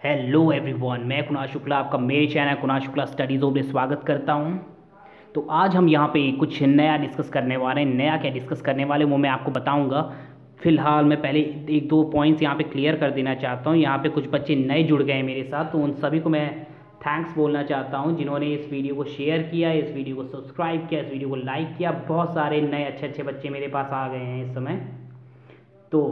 Hello everyone, मैं कुणाल शुक्ला आपका मेरे channel Kunal Shukla study zone में स्वागत करता हूं। तो आज हम यहां पे कुछ नया डिस्कस करने वाले हैं। नया क्या डिस्कस करने वाले वो मैं आपको बताऊंगा। फिलहाल मैं पहले एक दो पॉइंट्स यहां पे क्लियर कर देना चाहता हूं। यहां पे कुछ बच्चे नए जुड़ गए हैं मेरे साथ, तो उन सभी को मैं थैंक्स बोलना चाहता हूं जिन्होंने इस वीडियो को शेयर किया, इस वीडियो को सब्सक्राइब किया, इस वीडियो को लाइक किया। बहुत सारे नए अच्छे अच्छे बच्चे मेरे पास आ गए हैं इस समय, तो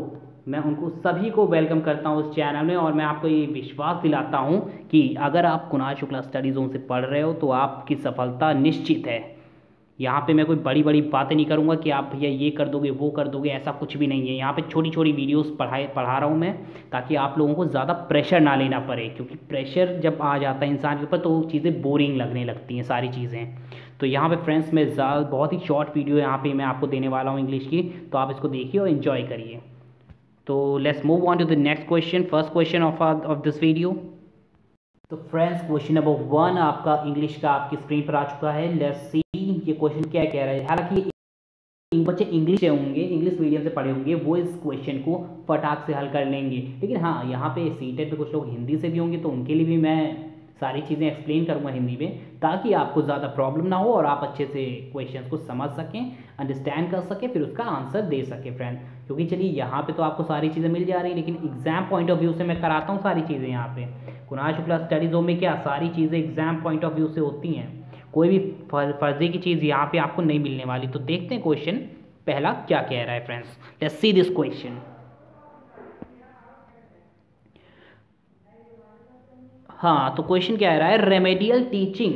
मैं उनको सभी को वेलकम करता हूं उस चैनल में। और मैं आपको ये विश्वास दिलाता हूं कि अगर आप कुणाल शुक्ला स्टडी जोन से पढ़ रहे हो तो आपकी सफलता निश्चित है। यहाँ पे मैं कोई बड़ी बड़ी बातें नहीं करूँगा कि आप भैया ये कर दोगे वो कर दोगे, ऐसा कुछ भी नहीं है। यहाँ पे छोटी छोटी वीडियोस पढ़ा रहा हूँ मैं, ताकि आप लोगों को ज़्यादा प्रेशर ना लेना पड़े, क्योंकि प्रेशर जब आ जाता है इंसान के ऊपर तो चीज़ें बोरिंग लगने लगती हैं सारी चीज़ें। तो यहाँ पे फ्रेंड्स मैं बहुत ही शॉर्ट वीडियो यहाँ पे मैं आपको देने वाला हूँ इंग्लिश की, तो आप इसको देखिए और इन्जॉय करिए। तो let's move on to the next question, first question of this video. तो फ्रेंड्स क्वेश्चन नंबर 1 आपका इंग्लिश का आपकी स्क्रीन पर आ चुका है। लेट्स सी ये क्वेश्चन क्या कह रहा है। हालांकि बच्चे इंग्लिश से होंगे, इंग्लिश मीडियम से पढ़े होंगे, वो इस क्वेश्चन को फटाक से हल कर लेंगे। लेकिन हाँ, यहाँ पे सीटेट पे कुछ लोग हिंदी से भी होंगे, तो उनके लिए भी मैं सारी चीज़ें एक्सप्लेन करूँगा हिंदी में, ताकि आपको ज़्यादा प्रॉब्लम ना हो और आप अच्छे से क्वेश्चन को समझ सकें, अंडरस्टैंड कर सकें, फिर उसका आंसर दे सकें फ्रेंड। क्योंकि चलिए यहाँ पे तो आपको सारी चीज़ें मिल जा रही है, लेकिन एग्जाम पॉइंट ऑफ व्यू से मैं कराता हूँ सारी चीज़ें। यहाँ पे कुणाल शुक्ला स्टडी जोन में क्या सारी चीज़ें एग्जाम पॉइंट ऑफ व्यू से होती हैं, कोई भी फर्जी की चीज़ यहाँ पे आपको नहीं मिलने वाली। तो देखते हैं क्वेश्चन पहला क्या कह रहा है friends. Let's see this question. हाँ, तो क्वेश्चन क्या रहा है, remedial teaching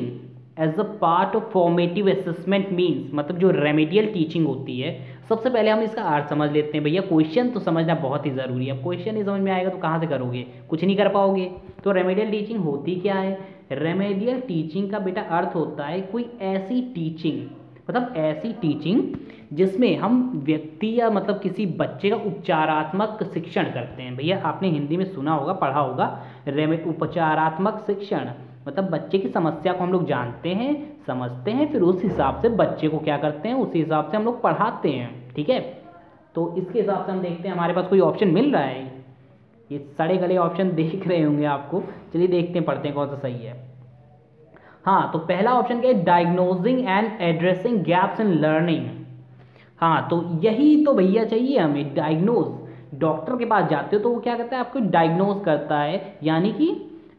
as a part of formative assessment means, मतलब जो रेमेडियल टीचिंग होती है। सबसे पहले हम इसका अर्थ समझ लेते हैं। भैया क्वेश्चन तो समझना बहुत ही ज़रूरी है। क्वेश्चन नहीं समझ में आएगा तो कहाँ से करोगे, कुछ नहीं कर पाओगे। तो रेमेडियल टीचिंग होती क्या है। रेमेडियल टीचिंग का बेटा अर्थ होता है कोई ऐसी टीचिंग, मतलब ऐसी टीचिंग जिसमें हम व्यक्ति या मतलब किसी बच्चे का उपचारात्मक शिक्षण करते हैं। भैया आपने हिंदी में सुना होगा, पढ़ा होगा, उपचारात्मक शिक्षण मतलब बच्चे की समस्या को हम लोग जानते हैं, समझते हैं, फिर उस हिसाब से बच्चे को क्या करते हैं, उसी हिसाब से हम लोग पढ़ाते हैं। ठीक है, तो इसके हिसाब से हम देखते हैं हमारे पास कोई ऑप्शन मिल रहा है। ये सड़े गले ऑप्शन देख रहे होंगे आपको, चलिए देखते हैं, पढ़ते हैं कौन सा सही है। हाँ, तो पहला ऑप्शन क्या है, diagnosing and addressing gaps in learning. हाँ, तो यही तो भैया चाहिए हमें, डायग्नोज। डॉक्टर के पास जाते हो तो वो क्या करता है, आपको डायग्नोज करता है, यानी कि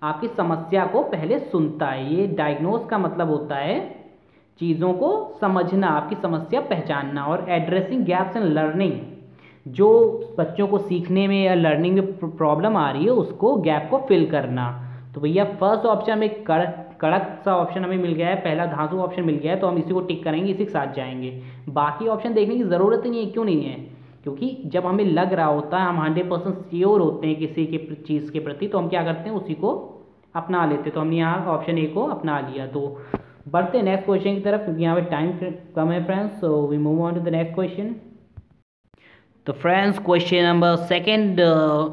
आपकी समस्या को पहले सुनता है। ये डायग्नोज का मतलब होता है चीज़ों को समझना, आपकी समस्या पहचानना। और एड्रेसिंग गैप्स इन लर्निंग, जो बच्चों को सीखने में या लर्निंग में प्रॉब्लम आ रही है उसको गैप को फिल करना। तो भैया फर्स्ट ऑप्शन में कड़क सा ऑप्शन हमें मिल गया है, पहला धांसू ऑप्शन मिल गया है, तो हम इसी को टिक करेंगे, इसी के साथ जाएंगे। बाकी ऑप्शन देखने की ज़रूरत ही नहीं है। क्यों नहीं है, क्योंकि जब हमें लग रहा होता है, हम 100% श्योर होते हैं किसी के चीज़ के प्रति, तो हम क्या करते हैं, उसी को अपना लेते। तो हमने यहाँ ऑप्शन ए को अपना लिया। तो बढ़ते हैं नेक्स्ट क्वेश्चन की तरफ, क्योंकि यहाँ पे टाइम कम है friends. So we move on to the next question. तो friends question number second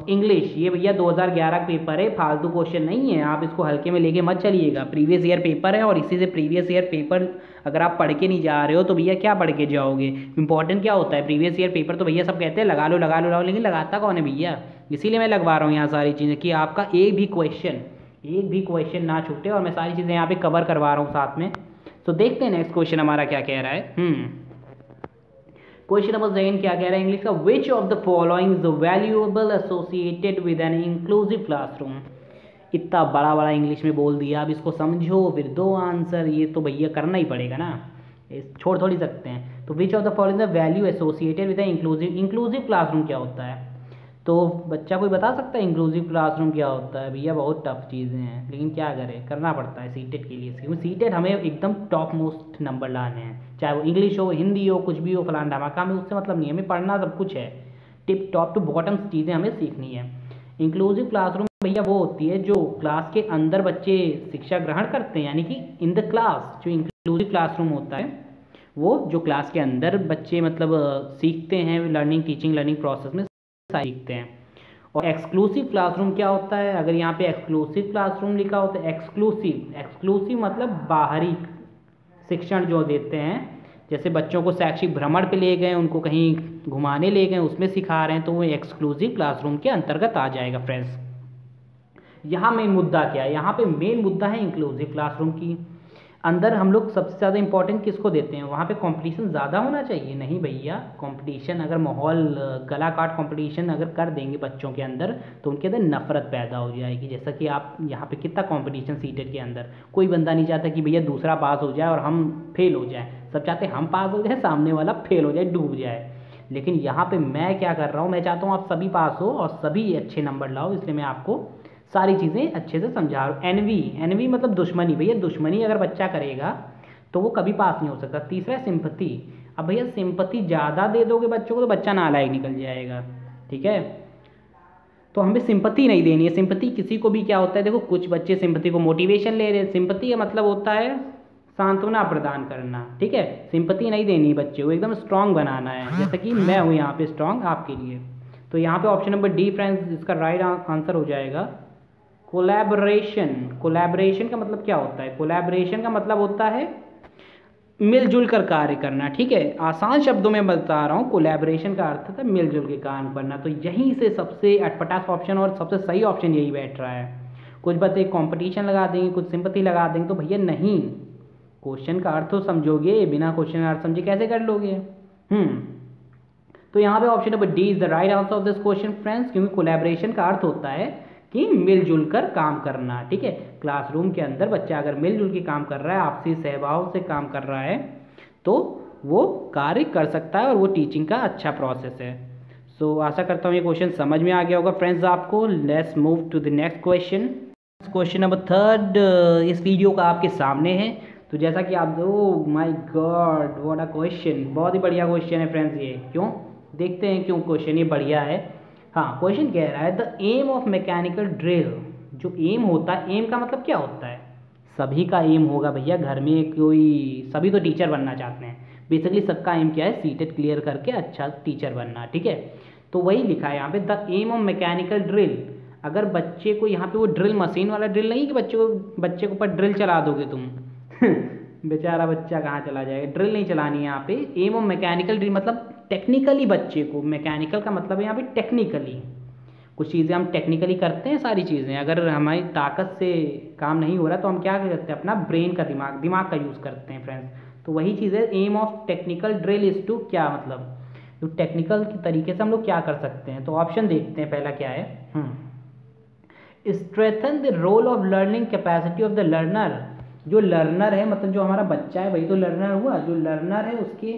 English, ये भैया 2011 का पेपर है, फालतू क्वेश्चन नहीं है, आप इसको हल्के में लेके मत चलिएगा। प्रीवियस ईयर पेपर है, और इसी से प्रीवियस ईयर पेपर अगर आप पढ़ के नहीं जा रहे हो तो भैया क्या पढ़ के जाओगे। इंपॉर्टेंट क्या होता है प्रीवियस ईयर पेपर, तो भैया सब कहते हैं लगा लो लगा लो लगा लो, लेकिन लगाता कौन है भैया। इसीलिए मैं लगवा रहा हूँ यहाँ सारी चीज़ें, कि आपका एक भी क्वेश्चन ना छूटे, और मैं सारी चीज़ें यहाँ पे कवर करवा रहा हूँ साथ में। तो देखते हैं नेक्स्ट क्वेश्चन हमारा क्या कह रहा है। क्वेश्चन नंबर सेकंड क्या कह रहा है इंग्लिश का, which of the following is valuable associated with an inclusive classroom. इतना बड़ा बड़ा इंग्लिश में बोल दिया, अब इसको समझो फिर दो आंसर, ये तो भैया करना ही पड़ेगा ना, छोड़ थोड़ी सकते हैं। तो which of the following the value associated with an inclusive classroom क्या होता है। तो बच्चा कोई बता सकता है इंक्लूसिव क्लासरूम क्या होता है। भैया बहुत टफ चीज़ें हैं, लेकिन क्या करें, करना पड़ता है सीटेट के लिए, क्योंकि सीटेट हमें एकदम टॉप मोस्ट नंबर लाने हैं, चाहे वो इंग्लिश हो, हिंदी हो, कुछ भी हो, फलाना ढमाका, हमें उससे मतलब नहीं है, हमें पढ़ना सब कुछ है। टिप टॉप टू बॉटम चीज़ें हमें सीखनी है। इंक्लूसिव क्लासरूम भैया वो होती है जो क्लास के अंदर बच्चे शिक्षा ग्रहण करते हैं, यानी कि इन द क्लास। जो इंक्लूसिव क्लासरूम होता है वो जो क्लास के अंदर बच्चे मतलब सीखते हैं, लर्निंग टीचिंग लर्निंग प्रोसेस में सीखते हैं। और एक्सक्लूसिव क्लासरूम क्या होता है, अगर यहाँ पे एक्सक्लूसिव क्लासरूम लिखा होता है, एक्सक्लूसिव मतलब बाहरी शिक्षण जो देते हैं, जैसे बच्चों को शैक्षिक भ्रमण पे ले गए, उनको कहीं घुमाने ले गए, उसमें सिखा रहे हैं, तो वो एक्सक्लूसिव क्लासरूम के अंतर्गत आ जाएगा फ्रेंड्स। यहाँ मेन मुद्दा क्या है, यहाँ पे मेन मुद्दा है इंक्लूसिव क्लासरूम की अंदर हम लोग सबसे ज़्यादा इंपॉर्टेंट किसको देते हैं, वहाँ पे कंपटीशन ज़्यादा होना चाहिए। नहीं भैया, कंपटीशन अगर माहौल गला काट कंपटीशन अगर कर देंगे बच्चों के अंदर तो उनके अंदर नफरत पैदा हो जाएगी। जैसा कि आप यहाँ पे कितना कंपटीशन सीटेड के अंदर, कोई बंदा नहीं चाहता कि भैया दूसरा पास हो जाए और हम फेल हो जाए, सब चाहते हैं हम पास हो जाए, सामने वाला फेल हो जाए, डूब जाए। लेकिन यहाँ पे मैं क्या कर रहा हूँ, मैं चाहता हूँ आप सभी पास हो और सभी अच्छे नंबर लाओ, इसलिए मैं आपको सारी चीज़ें अच्छे से समझा रहा हूँ। एनवी मतलब दुश्मनी, भैया दुश्मनी अगर बच्चा करेगा तो वो कभी पास नहीं हो सकता। तीसरा सिंपथी, अब भैया सिंपथी ज़्यादा दे दोगे बच्चों को तो बच्चा नालायक निकल जाएगा, ठीक है। तो हमें सिंपथी नहीं देनी है। सिंपथी किसी को भी क्या होता है, देखो कुछ बच्चे सिंपथी को मोटिवेशन ले रहे हैं, सिंपथी का मतलब होता है सांत्वना प्रदान करना, ठीक है। सिंपथी नहीं देनी है बच्चे को, एकदम स्ट्रांग बनाना है, जैसा कि मैं हूँ यहाँ पे स्ट्रांग आपके लिए। तो यहाँ पे ऑप्शन नंबर डी फ्रेंड्स इसका राइट आंसर हो जाएगा। कोलैबोरेशन, कोलैबोरेशन का मतलब क्या होता है, कोलैबोरेशन का मतलब होता है मिलजुल कर कार्य करना, ठीक है। आसान शब्दों में बता रहा हूँ, कोलैबोरेशन का अर्थ था मिलजुल के काम करना। तो यहीं से सबसे अटपटा ऑप्शन और सबसे सही ऑप्शन यही बैठ रहा है। कुछ बच्चे कंपटीशन लगा देंगे, कुछ सिंपथी लगा देंगे, तो भैया नहीं, क्वेश्चन का अर्थ तो समझोगे, बिना क्वेश्चन का अर्थ समझे कैसे कर लोगे। तो यहाँ पे option number D is the right answer of this question friends, क्योंकि कोलैबोरेशन का अर्थ होता है कि मिलजुल कर काम करना, ठीक है। क्लासरूम के अंदर बच्चा अगर मिलजुल के काम कर रहा है, आपसी सहभाव से काम कर रहा है, तो वो कार्य कर सकता है और वो टीचिंग का अच्छा प्रोसेस है। सो आशा करता हूँ ये क्वेश्चन समझ में आ गया होगा फ्रेंड्स आपको। Let's move to the next question. Question number third इस वीडियो का आपके सामने है। तो जैसा कि आप, oh my god what a question, बहुत ही बढ़िया क्वेश्चन है फ्रेंड्स ये। क्यों, देखते हैं क्यों क्वेश्चन ये बढ़िया है। हाँ, क्वेश्चन कह रहा है the aim of mechanical drill. जो एम होता है, एम का मतलब क्या होता है, सभी का एम होगा भैया, घर में कोई, सभी तो टीचर बनना चाहते हैं, बेसिकली सबका एम क्या है, सीटेट क्लियर करके अच्छा टीचर बनना, ठीक है। तो वही लिखा है यहाँ पे, the aim of mechanical drill. अगर बच्चे को यहाँ पे वो ड्रिल मशीन वाला ड्रिल नहीं कि बच्चे को ऊपर ड्रिल चला दोगे तुम बेचारा बच्चा कहाँ चला जाएगा, ड्रिल नहीं चलानी है यहाँ पे। एम ऑफ मैकेनिकल ड्रिल मतलब टेक्निकली बच्चे को, मैकेनिकल का मतलब है यहाँ पे टेक्निकली, कुछ चीज़ें हम टेक्निकली करते हैं सारी चीज़ें। अगर हमारी ताकत से काम नहीं हो रहा तो हम क्या करते हैं, अपना ब्रेन का दिमाग का यूज़ करते हैं फ्रेंड्स। तो वही चीज़ है, aim of technical drill is to, क्या मतलब, तो टेक्निकल की तरीके से हम लोग क्या कर सकते हैं। तो ऑप्शन देखते हैं, पहला क्या है, strengthen the role of learning capacity of the learner. जो लर्नर है मतलब जो हमारा बच्चा है वही तो लर्नर हुआ, जो लर्नर है उसके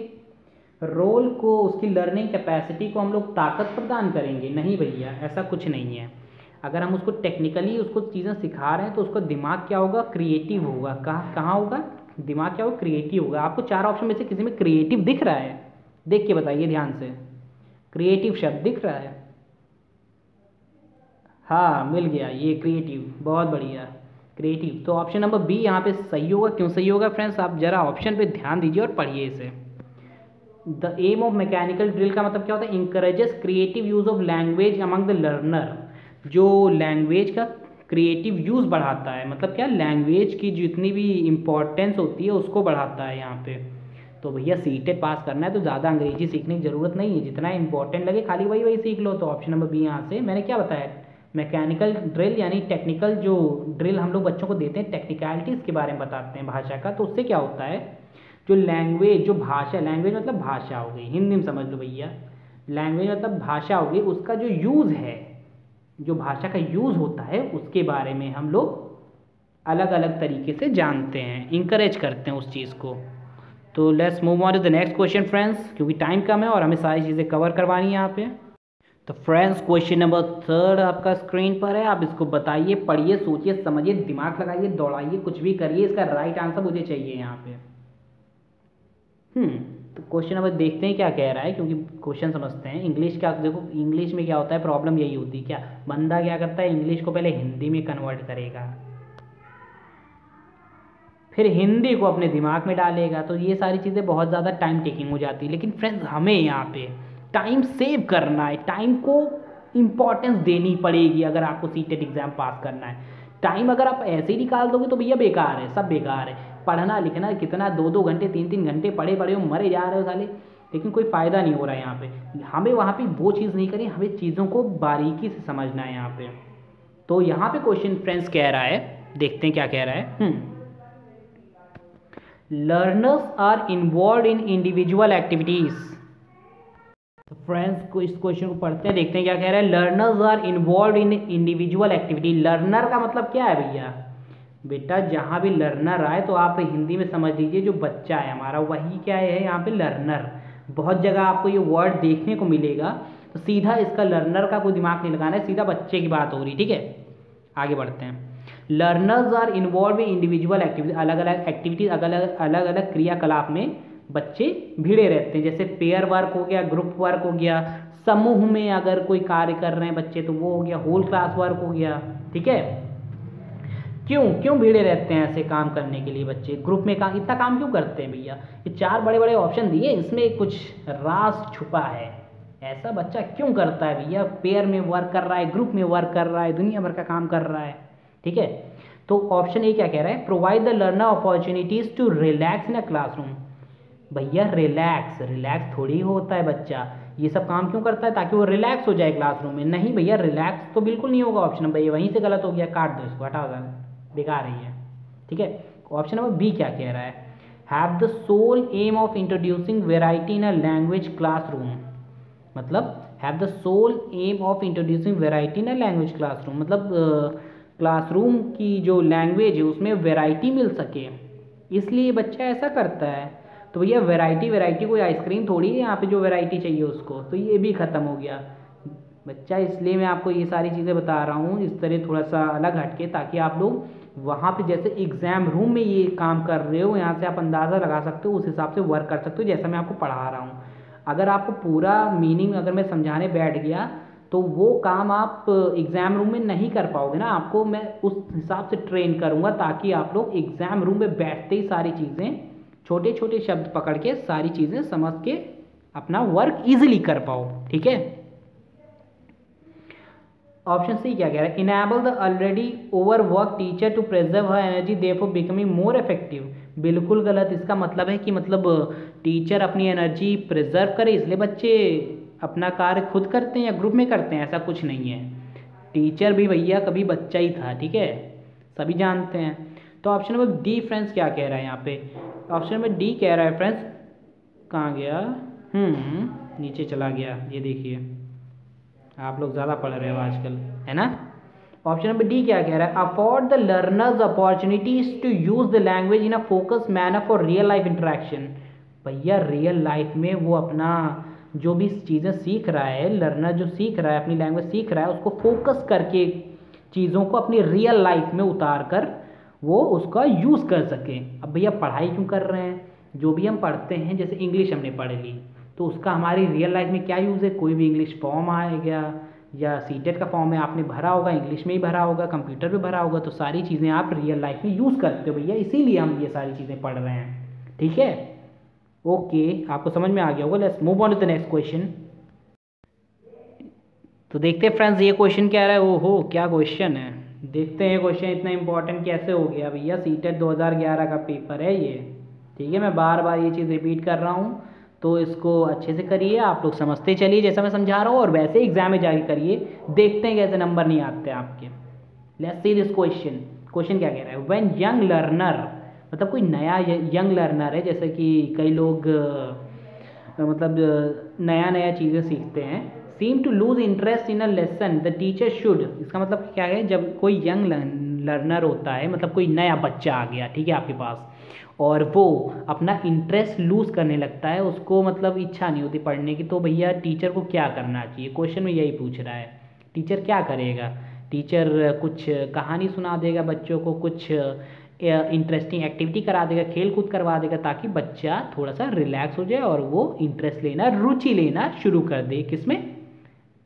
रोल को, उसकी लर्निंग कैपेसिटी को हम लोग ताकत प्रदान करेंगे। नहीं भैया, ऐसा कुछ नहीं है। अगर हम उसको टेक्निकली उसको चीज़ें सिखा रहे हैं तो उसका दिमाग क्या होगा, क्रिएटिव होगा। कहाँ होगा दिमाग, क्या होगा, क्रिएटिव होगा। आपको चार ऑप्शन में से किसी में क्रिएटिव दिख रहा है, देख के बताइए ध्यान से, क्रिएटिव शब्द दिख रहा है, हाँ मिल गया ये क्रिएटिव, बहुत बढ़िया क्रिएटिव। तो ऑप्शन नंबर बी यहाँ पे सही होगा। क्यों सही होगा फ्रेंड्स, आप जरा ऑप्शन पे ध्यान दीजिए और पढ़िए इसे। The aim of mechanical drill का मतलब क्या होता है, encourages creative use of language among the learner. जो लैंग्वेज का क्रिएटिव यूज़ बढ़ाता है, मतलब क्या, लैंग्वेज की जितनी भी इम्पोर्टेंस होती है उसको बढ़ाता है यहाँ पे। तो भैया सीटेट पास करना है तो ज़्यादा अंग्रेजी सीखने की ज़रूरत नहीं है, जितना इंपॉर्टेंट लगे खाली वही सीख लो। तो ऑप्शन नंबर बी यहाँ से मैंने क्या बताया, मैकेनिकल ड्रिल यानी टेक्निकल जो ड्रिल हम लोग बच्चों को देते हैं, टेक्निकलिटीज़ के बारे में बताते हैं भाषा का। तो उससे क्या होता है, जो लैंग्वेज, जो भाषा, लैंग्वेज मतलब भाषा हो गई, हिंदी में समझ लो भैया, लैंग्वेज मतलब भाषा हो गई, उसका जो यूज़ है, जो भाषा का यूज़ होता है उसके बारे में हम लोग अलग अलग तरीके से जानते हैं, इंकरेज करते हैं उस चीज़ को। तो let's move on to the next question friends, क्योंकि टाइम कम है और हमें सारी चीज़ें कवर करवानी है यहाँ पे। तो फ्रेंड्स क्वेश्चन नंबर थर्ड आपका स्क्रीन पर है, आप इसको बताइए, पढ़िए, सोचिए, समझिए, दिमाग लगाइए, दौड़ाइए, कुछ भी करिए, इसका राइट आंसर मुझे चाहिए यहाँ पे। तो क्वेश्चन नंबर देखते हैं क्या कह रहा है, क्योंकि क्वेश्चन समझते हैं। इंग्लिश का देखो, इंग्लिश में क्या होता है, प्रॉब्लम यही होती है, क्या बंदा क्या करता है, इंग्लिश को पहले हिंदी में कन्वर्ट करेगा, फिर हिंदी को अपने दिमाग में डालेगा। तो ये सारी चीज़ें बहुत ज़्यादा टाइम टेकिंग हो जाती है। लेकिन फ्रेंड्स हमें यहाँ पे टाइम सेव करना है, टाइम को इम्पॉर्टेंस देनी पड़ेगी अगर आपको सीटेट एग्जाम पास करना है। टाइम अगर आप ऐसे ही निकाल दोगे तो भैया बेकार है, सब बेकार है। पढ़ना लिखना कितना 2-2 घंटे 3-3 घंटे पढ़े हो, मरे जा रहे हो साले, लेकिन कोई फ़ायदा नहीं हो रहा है यहाँ पे। हमें वहाँ पे वो चीज़ नहीं करनी, हमें चीज़ों को बारीकी से समझना है यहाँ पे। तो यहाँ पे क्वेश्चन फ्रेंड्स कह रहा है, देखते हैं क्या कह रहा है। Learners are involve in individual activities. तो फ्रेंड्स को इस क्वेश्चन को पढ़ते हैं, देखते हैं क्या कह रहा है। Learners are involve in individual activity. Learner का मतलब क्या है भैया? बेटा जहाँ भी लर्नर आए तो आप हिंदी में समझ लीजिए जो बच्चा है हमारा, वही क्या है यहाँ पे लर्नर। बहुत जगह आपको ये वर्ड देखने को मिलेगा, तो सीधा इसका लर्नर का कोई दिमाग नहीं लगाना है, सीधा बच्चे की बात हो रही, ठीक है। आगे बढ़ते हैं। Learners are involve in individual activity. अलग अलग एक्टिविटीज, अलग अलग क्रियाकलाप में बच्चे भिड़े रहते हैं। जैसे पेयर वर्क हो गया, ग्रुप वर्क हो गया, समूह में अगर कोई कार्य कर रहे हैं बच्चे तो वो हो गया, होल क्लास वर्क हो गया, ठीक है। क्यों भिड़े रहते हैं ऐसे काम करने के लिए बच्चे? ग्रुप में काम, इतना काम क्यों करते हैं भैया? ये 4 बड़े बड़े ऑप्शन दिए, इसमें कुछ राज छुपा है। ऐसा बच्चा क्यों करता है भैया? पेयर में वर्क कर रहा है, ग्रुप में वर्क कर रहा है, दुनिया भर का काम कर रहा है, ठीक है। तो ऑप्शन ए क्या कह रहा है? Provide the learner opportunities to relax in a classroom. भैया रिलैक्स थोड़ी होता है बच्चा, ये सब काम क्यों करता है? ताकि वो रिलैक्स हो जाए क्लासरूम में। नहीं भैया, रिलैक्स तो बिल्कुल नहीं होगा। ऑप्शन नंबर ये वहीं से गलत हो गया, काट दो इसको, हटा दो, बेकार ही है, ठीक है। ऑप्शन नंबर बी क्या कह रहा है? Have the sole aim of introducing variety in a language classroom. मतलब have the sole aim of introducing variety in a language classroom, मतलब क्लासरूम की जो लैंग्वेज है उसमें वेराइटी मिल सके, इसलिए बच्चा ऐसा करता है। तो भैया वेराइटी कोई आइसक्रीम थोड़ी है यहाँ पे जो वेराइटी चाहिए उसको, तो ये भी ख़त्म हो गया बच्चा। इसलिए मैं आपको ये सारी चीज़ें बता रहा हूँ इस तरह थोड़ा सा अलग हटके, ताकि आप लोग वहाँ पे जैसे एग्ज़ाम रूम में ये काम कर रहे हो, यहाँ से आप अंदाज़ा लगा सकते हो, उस हिसाब से वर्क कर सकते हो जैसा मैं आपको पढ़ा रहा हूँ। अगर आपको पूरा मीनिंग अगर मैं समझाने बैठ गया तो वो काम आप एग्ज़ाम रूम में नहीं कर पाओगे ना। आपको मैं उस हिसाब से ट्रेन करूँगा ताकि आप लोग एग्ज़ाम रूम में बैठते ही सारी चीज़ें, छोटे छोटे शब्द पकड़ के सारी चीज़ें समझ के अपना वर्क ईजिली कर पाओ, ठीक है। ऑप्शन सी क्या कह रहा है? Enable the already overwork teacher to preserve her energy therefore becoming more effective. बिल्कुल गलत। इसका मतलब है कि मतलब टीचर अपनी एनर्जी प्रिजर्व करे इसलिए बच्चे अपना कार्य खुद करते हैं या ग्रुप में करते हैं, ऐसा कुछ नहीं है। टीचर भी भैया कभी बच्चा ही था, ठीक है, सभी जानते हैं। तो ऑप्शन नंबर डी फ्रेंड्स क्या कह रहा है यहाँ पे? ऑप्शन नंबर डी कह रहा है फ्रेंड्स, कहाँ गया? नीचे चला गया, ये देखिए आप लोग ज़्यादा पढ़ रहे हो आजकल, है ना। ऑप्शन नंबर डी क्या कह रहा है? Afford the learners opportunities to use the language in a focus manner for real life interaction. भैया रियल लाइफ में वो अपना जो भी चीज़ें सीख रहा है, लर्नर जो सीख रहा है, अपनी लैंग्वेज सीख रहा है, उसको फोकस करके चीज़ों को अपनी रियल लाइफ में उतार कर वो उसका यूज़ कर सके। अब भैया पढ़ाई क्यों कर रहे हैं? जो भी हम पढ़ते हैं, जैसे इंग्लिश हमने पढ़ ली तो उसका हमारी रियल लाइफ में क्या यूज़ है? कोई भी इंग्लिश फॉर्म आएगा या सीटेट का फॉर्म है आपने भरा होगा, इंग्लिश में ही भरा होगा, कंप्यूटर पे भरा होगा, तो सारी चीज़ें आप रियल लाइफ में यूज़ करते हो भैया, इसीलिए हम ये सारी चीज़ें पढ़ रहे हैं, ठीक है। ओके, आपको समझ में आ गया होगा। Let's move on to the next question. तो देखते हैं फ्रेंड्स ये क्वेश्चन क्या रहा है। ओहो क्या क्वेश्चन है, देखते हैं। क्वेश्चन इतना इंपॉर्टेंट कैसे हो गया भैया? सीटेट 2011 का पेपर है ये, ठीक है। मैं बार बार ये चीज़ रिपीट कर रहा हूँ, तो इसको अच्छे से करिए, आप लोग समझते चलिए जैसा मैं समझा रहा हूँ, और वैसे एग्जाम में जाके करिए, देखते हैं कैसे नंबर नहीं आते आपके। Let's see this question. Question क्या कह रहा है? व्हेन यंग लर्नर, मतलब कोई नया यंग लर्नर है, जैसे कि कई लोग मतलब नया चीज़ें सीखते हैं, seem to lose interest in a lesson the teacher should. इसका मतलब क्या है? जब कोई यंग लर्नर होता है, मतलब कोई नया बच्चा आ गया, ठीक है, आपके पास, और वो अपना इंटरेस्ट लूज़ करने लगता है, उसको मतलब इच्छा नहीं होती पढ़ने की, तो भैया टीचर को क्या करना चाहिए? क्वेश्चन में यही पूछ रहा है। टीचर क्या करेगा? टीचर कुछ कहानी सुना देगा बच्चों को, कुछ इंटरेस्टिंग एक्टिविटी करा देगा, खेल कूद करवा देगा, ताकि बच्चा थोड़ा सा रिलैक्स हो जाए और वो इंटरेस्ट लेना, रुचि लेना शुरू कर दे। किसमें?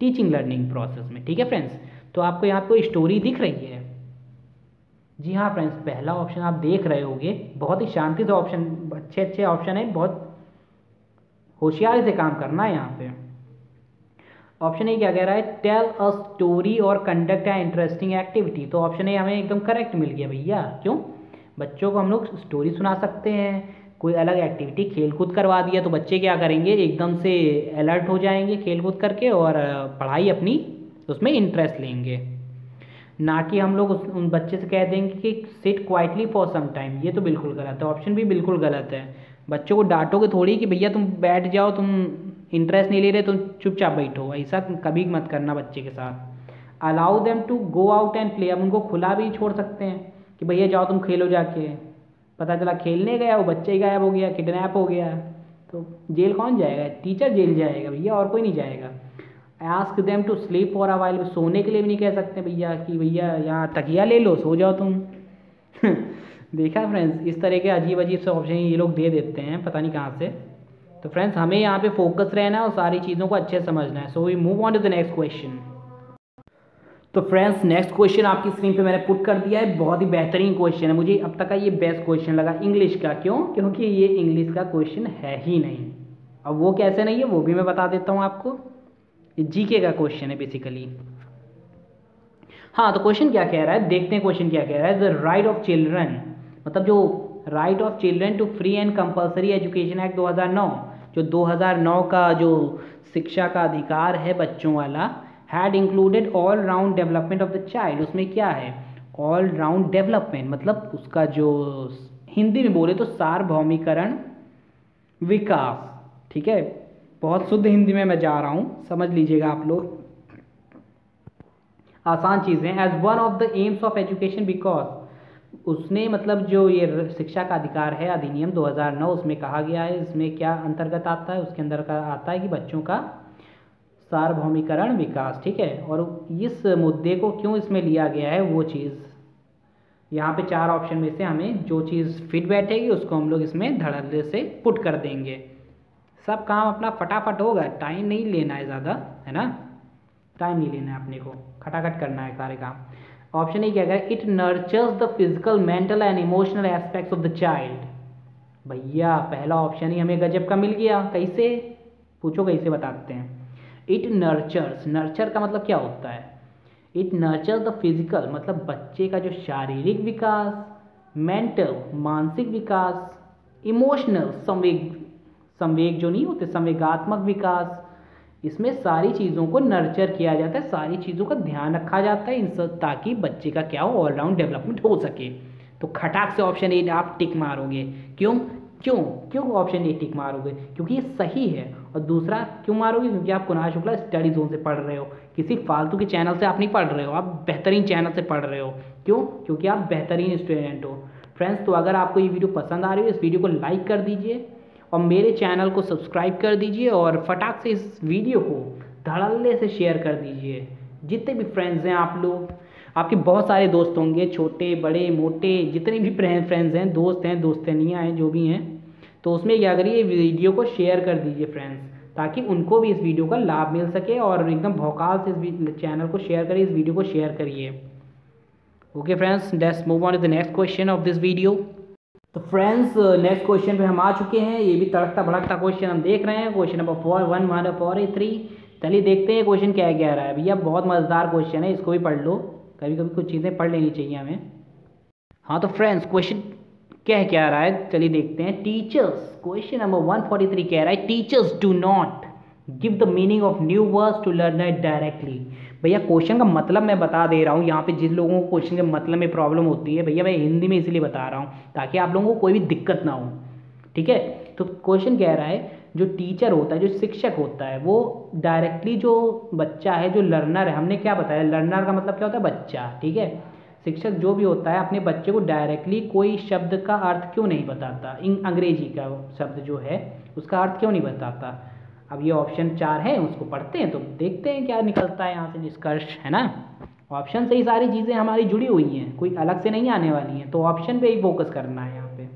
टीचिंग लर्निंग प्रोसेस में, ठीक है फ्रेंड्स। तो आपको यहाँ पे स्टोरी दिख रही है? जी हाँ फ्रेंड्स, पहला ऑप्शन आप देख रहे होंगे, बहुत ही शांति से ऑप्शन, अच्छे ऑप्शन है, बहुत होशियारी से काम करना है यहाँ पे। ऑप्शन ए क्या कह रहा है? टेल अ स्टोरी और कंडक्ट अ इंटरेस्टिंग एक्टिविटी। तो ऑप्शन ए हमें एकदम करेक्ट मिल गया भैया। क्यों? बच्चों को हम लोग स्टोरी सुना सकते हैं, कोई अलग एक्टिविटी खेल कूद करवा दिया तो बच्चे क्या करेंगे? एकदम से अलर्ट हो जाएंगे खेल कूद करके, और पढ़ाई अपनी उसमें इंटरेस्ट लेंगे। ना कि हम लोग उन बच्चे से कह देंगे कि sit quietly for some time. ये तो बिल्कुल गलत है, ऑप्शन भी बिल्कुल गलत है। बच्चों को डांटोगे थोड़ी कि भैया तुम बैठ जाओ, तुम इंटरेस्ट नहीं ले रहे, तुम चुपचाप बैठो, ऐसा कभी मत करना बच्चे के साथ। Allow them to go out and play, अब उनको खुला भी छोड़ सकते हैं कि भैया जाओ तुम खेलो जाके, पता चला खेलने गया वो बच्चे ही गायब हो गया, किडनैप हो गया, तो जेल कौन जाएगा? टीचर जेल जाएगा भैया, और कोई नहीं जाएगा। Ask them to sleep for a while, सोने के लिए भी नहीं कह सकते भैया कि भैया यहाँ तकिया ले लो सो जाओ तुम। देखा फ्रेंड्स, इस तरह के अजीब अजीब से ऑप्शन ये लोग दे देते हैं, पता नहीं कहाँ से। तो फ्रेंड्स हमें यहाँ पे फोकस रहना है और सारी चीज़ों को अच्छे से समझना है। So we move on to the next question. तो फ्रेंड्स नेक्स्ट क्वेश्चन आपकी स्क्रीन पे मैंने पुट कर दिया है, बहुत ही बेहतरीन क्वेश्चन है, मुझे अब तक का ये बेस्ट क्वेश्चन लगा इंग्लिश का। क्यों? क्योंकि ये इंग्लिश का क्वेश्चन है ही नहीं। अब वो कैसे नहीं है वो भी मैं बता देता हूँ आपको। ये जीके का क्वेश्चन है बेसिकली। हाँ, तो क्वेश्चन क्या कह रहा है, देखते हैं क्वेश्चन क्या कह रहा है। द राइट ऑफ चिल्ड्रन, मतलब जो right of children to free and compulsory education act 2009, जो 2009 का जो शिक्षा का अधिकार है बच्चों वाला, had included all round development of the child. उसमें क्या है? ऑल राउंड डेवलपमेंट, मतलब उसका जो हिंदी में बोले तो सार्वभौमिकरण विकास। ठीक है, बहुत शुद्ध हिंदी में मैं जा रहा हूँ, समझ लीजिएगा आप लोग, आसान चीज़ें। As one of the aims of education, because उसने मतलब जो ये शिक्षा का अधिकार है अधिनियम 2009, उसमें कहा गया है, इसमें क्या अंतर्गत आता है, उसके अंदर का आता है कि बच्चों का सार्वभौमिकरण विकास। ठीक है, और इस मुद्दे को क्यों इसमें लिया गया है वो चीज़ यहाँ पे 4 ऑप्शन में से हमें जो चीज़ फिट बैठेगी उसको हम लोग इसमें धड़ल्ले से पुट कर देंगे। सब काम अपना फटाफट होगा, टाइम नहीं लेना है ज़्यादा, है ना, टाइम नहीं लेना है अपने को, खटाखट करना है सारे काम। ऑप्शन ए क्या कह रहा है? It nurtures the physical mental and emotional aspects of the child. भैया पहला ऑप्शन ही हमें गजब का मिल गया। कैसे? पूछो कैसे, बताते हैं। इट नर्चर्स, नर्चर का मतलब क्या होता है? इट नर्चर्स द फिजिकल, मतलब बच्चे का जो शारीरिक विकास, मेंटल मानसिक विकास, इमोशनल संवेग जो नहीं होते, संवेगात्मक विकास, इसमें सारी चीज़ों को नर्चर किया जाता है, सारी चीज़ों का ध्यान रखा जाता है इन सब, ताकि बच्चे का क्या हो, ऑलराउंड डेवलपमेंट हो सके। तो खटाक से ऑप्शन ए आप टिक मारोगे। क्यों क्यों क्यों ऑप्शन ए टिक मारोगे? क्योंकि ये सही है। और दूसरा क्यों मारोगे? क्योंकि आप कुणाल शुक्ला स्टडी जोन से पढ़ रहे हो, किसी फालतू के चैनल से आप नहीं पढ़ रहे हो, आप बेहतरीन चैनल से पढ़ रहे हो। क्यों? क्योंकि आप बेहतरीन स्टूडेंट हो। फ्रेंड्स, तो अगर आपको ये वीडियो पसंद आ रही है, इस वीडियो को लाइक कर दीजिए और मेरे चैनल को सब्सक्राइब कर दीजिए, और फटाक से इस वीडियो को धड़ल्ले से शेयर कर दीजिए। जितने भी फ्रेंड्स हैं आप लोग, आपके बहुत सारे दोस्त होंगे, छोटे बड़े मोटे, जितने भी फ्रेंड्स हैं, दोस्त हैं, दोस्तनियाँ हैं, जो भी हैं, तो उसमें क्या करिए, वीडियो को शेयर कर दीजिए फ्रेंड्स, ताकि उनको भी इस वीडियो का लाभ मिल सके। और एकदम भौकाल से इस चैनल को शेयर करिए, इस वीडियो को शेयर करिए। Okay friends, let's move on to the next question of this video. तो फ्रेंड्स नेक्स्ट क्वेश्चन पे हम आ चुके हैं। ये भी तड़कता भड़कता क्वेश्चन हम देख रहे हैं, क्वेश्चन नंबर 4 चलिए देखते हैं क्वेश्चन क्या कह रहा है। भैया बहुत मज़ेदार क्वेश्चन है, इसको भी पढ़ लो, कभी कभी कुछ चीज़ें पढ़ लेनी चाहिए हमें। हाँ, तो फ्रेंड्स क्वेश्चन क्या रहा है, चलिए देखते हैं। टीचर्स, क्वेश्चन नंबर 143 कह रहा है, teachers do not give the meaning of new words to learner directly. भैया क्वेश्चन का मतलब मैं बता दे रहा हूँ, यहाँ पे जिन लोगों को क्वेश्चन के मतलब में प्रॉब्लम होती है, भैया मैं हिंदी में इसलिए बता रहा हूँ ताकि आप लोगों को कोई भी दिक्कत ना हो। ठीक है, तो क्वेश्चन कह रहा है, जो टीचर होता है, जो शिक्षक होता है, वो डायरेक्टली जो बच्चा है, जो लर्नर है, हमने क्या बताया, लर्नर का मतलब क्या होता है, बच्चा। ठीक है, शिक्षक जो भी होता है अपने बच्चे को डायरेक्टली कोई शब्द का अर्थ क्यों नहीं बताता, अंग्रेजी का शब्द जो है उसका अर्थ क्यों नहीं बताता। अब ये ऑप्शन 4 है, उसको पढ़ते हैं तो देखते हैं क्या निकलता है यहाँ से निष्कर्ष, है ना। ऑप्शन से ही सारी चीज़ें हमारी जुड़ी हुई हैं, कोई अलग से नहीं आने वाली हैं, तो ऑप्शन पे ही फोकस करना है यहाँ पे।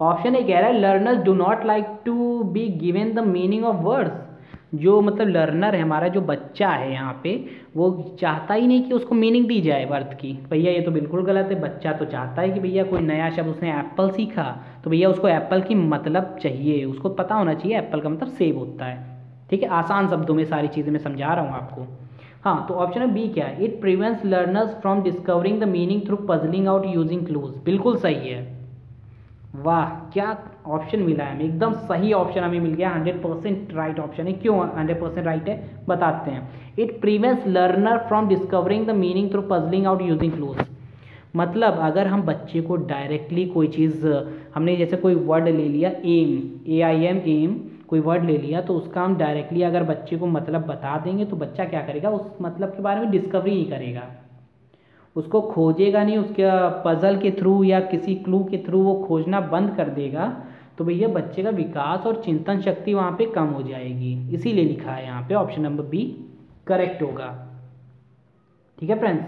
ऑप्शन ए कह रहा है, learners do not like to be given the meaning of words. जो मतलब लर्नर है हमारा, जो बच्चा है यहाँ पे, वो चाहता ही नहीं कि उसको मीनिंग दी जाए वर्ड की। भैया ये तो बिल्कुल गलत है। बच्चा तो चाहता है कि भैया कोई नया शब्द, उसने एप्पल सीखा तो भैया उसको एप्पल की मतलब चाहिए, उसको पता होना चाहिए एप्पल का मतलब सेब होता है। ठीक है, आसान शब्दों में सारी चीज़ें मैं समझा रहा हूँ आपको। हाँ, तो ऑप्शन है बी क्या है, it prevents learners from discovering the meaning through puzzling out using clues. बिल्कुल सही है, वाह, क्या ऑप्शन मिला है हमें, एकदम सही ऑप्शन हमें मिल गया, 100% राइट ऑप्शन है। क्यों 100% राइट है बताते हैं। It prevents learner from discovering the meaning through puzzling out using clues. मतलब अगर हम बच्चे को डायरेक्टली कोई चीज़, हमने जैसे कोई वर्ड ले लिया AIM एम, कोई वर्ड ले लिया, तो उसका हम डायरेक्टली अगर बच्चे को मतलब बता देंगे तो बच्चा क्या करेगा, उस मतलब के बारे में डिस्कवरी नहीं करेगा, उसको खोजेगा नहीं, उसके पजल के थ्रू या किसी क्लू के थ्रू वो खोजना बंद कर देगा, तो भैया बच्चे का विकास और चिंतन शक्ति वहाँ पे कम हो जाएगी। इसीलिए लिखा है यहाँ पे ऑप्शन नंबर बी करेक्ट होगा। ठीक है फ्रेंड्स,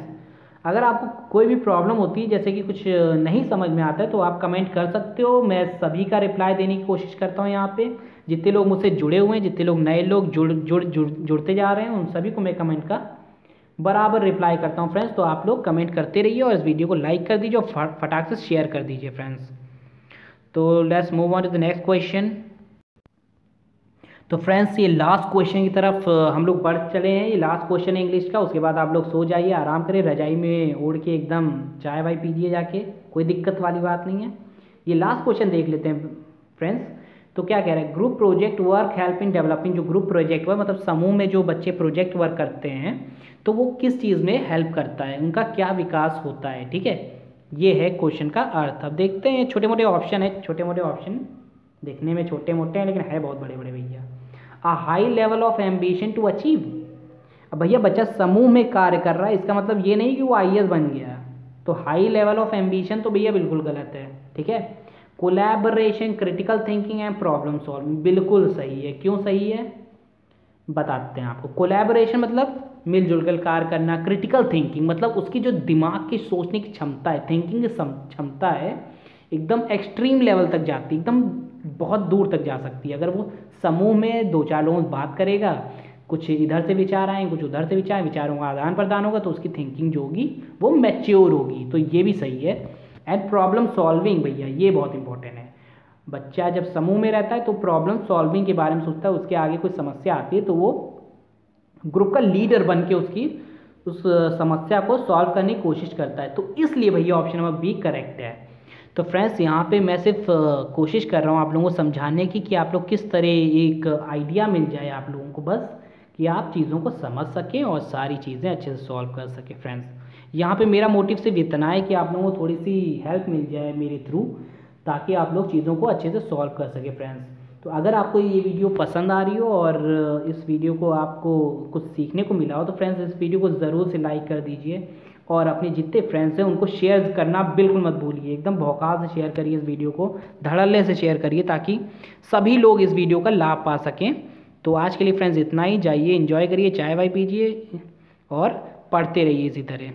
अगर आपको कोई भी प्रॉब्लम होती है, जैसे कि कुछ नहीं समझ में आता है, तो आप कमेंट कर सकते हो। मैं सभी का रिप्लाई देने की कोशिश करता हूँ यहाँ पे। जितने लोग मुझसे जुड़े हुए हैं, जितने लोग नए लोग जुड़ते जा रहे हैं, उन सभी को मैं कमेंट का बराबर रिप्लाई करता हूँ फ्रेंड्स। तो आप लोग कमेंट करते रहिए और इस वीडियो को लाइक कर दीजिए और फटाक से शेयर कर दीजिए फ्रेंड्स। तो let's move on to the next question. तो फ्रेंड्स ये लास्ट क्वेश्चन की तरफ हम लोग बढ़ चले हैं। ये लास्ट क्वेश्चन है इंग्लिश का, उसके बाद आप लोग सो जाइए, आराम करें, रजाई में ओढ़ के एकदम चाय वाय पीजिए जाके, कोई दिक्कत वाली बात नहीं है। ये लास्ट क्वेश्चन देख लेते हैं फ्रेंड्स। तो क्या कह रहे हैं, group project work help in developing. जो ग्रुप प्रोजेक्ट वर्क मतलब समूह में जो बच्चे प्रोजेक्ट वर्क करते हैं, तो वो किस चीज़ में हेल्प करता है, उनका क्या विकास होता है। ठीक है, ये है क्वेश्चन का अर्थ। अब देखते हैं, छोटे मोटे ऑप्शन है, छोटे मोटे ऑप्शन देखने में छोटे मोटे हैं लेकिन है बहुत बड़े बड़े भैया। A high level of ambition to achieve. अब भैया बच्चा समूह में कार्य कर रहा है, इसका मतलब ये नहीं कि वो IAS बन गया। तो हाई लेवल ऑफ एम्बिशन तो भैया बिल्कुल गलत है। ठीक है, collaboration, critical thinking and problem solving बिल्कुल सही है। क्यों सही है बताते हैं आपको। कोलैबोरेशन मतलब मिलजुल कर कार्य करना, क्रिटिकल थिंकिंग मतलब उसकी जो दिमाग की सोचने की क्षमता है, थिंकिंग की क्षमता है, एकदम एक्सट्रीम लेवल तक जाती है, एकदम बहुत दूर तक जा सकती है। अगर वो समूह में 2-4 लोगों से बात करेगा, कुछ इधर से विचार आए, कुछ उधर से विचार, विचारों का आदान प्रदान होगा, तो उसकी थिंकिंग जो होगी वो मैच्योर होगी। तो ये भी सही है। एंड प्रॉब्लम सॉल्विंग भैया ये बहुत इंपॉर्टेंट है। बच्चा जब समूह में रहता है तो प्रॉब्लम सॉल्विंग के बारे में सोचता है, उसके आगे कोई समस्या आती है तो वो ग्रुप का लीडर बन के उसकी उस समस्या को सॉल्व करने की कोशिश करता है। तो इसलिए भैया ऑप्शन नंबर बी करेक्ट है। तो फ्रेंड्स यहाँ पे मैं सिर्फ कोशिश कर रहा हूँ आप लोगों को समझाने की कि आप लोग किस तरह एक आइडिया मिल जाए आप लोगों को, बस कि आप चीज़ों को समझ सकें और सारी चीज़ें अच्छे से सॉल्व कर सकें। फ्रेंड्स यहाँ पे मेरा मोटिव सिर्फ इतना है कि आप लोगों को थोड़ी सी हेल्प मिल जाए मेरे थ्रू, ताकि आप लोग चीज़ों को अच्छे से सॉल्व कर सकें फ्रेंड्स। तो अगर आपको ये वीडियो पसंद आ रही हो और इस वीडियो को आपको कुछ सीखने को मिला हो, तो फ्रेंड्स इस वीडियो को ज़रूर से लाइक कर दीजिए और अपने जितने फ्रेंड्स हैं उनको शेयर करना बिल्कुल मत भूलिए। एकदम भौकाल से शेयर करिए इस वीडियो को, धड़ल्ले से शेयर करिए, ताकि सभी लोग इस वीडियो का लाभ पा सकें। तो आज के लिए फ्रेंड्स इतना ही, जाइए एंजॉय करिए, चाय वाय पीजिए और पढ़ते रहिए इसी तरह।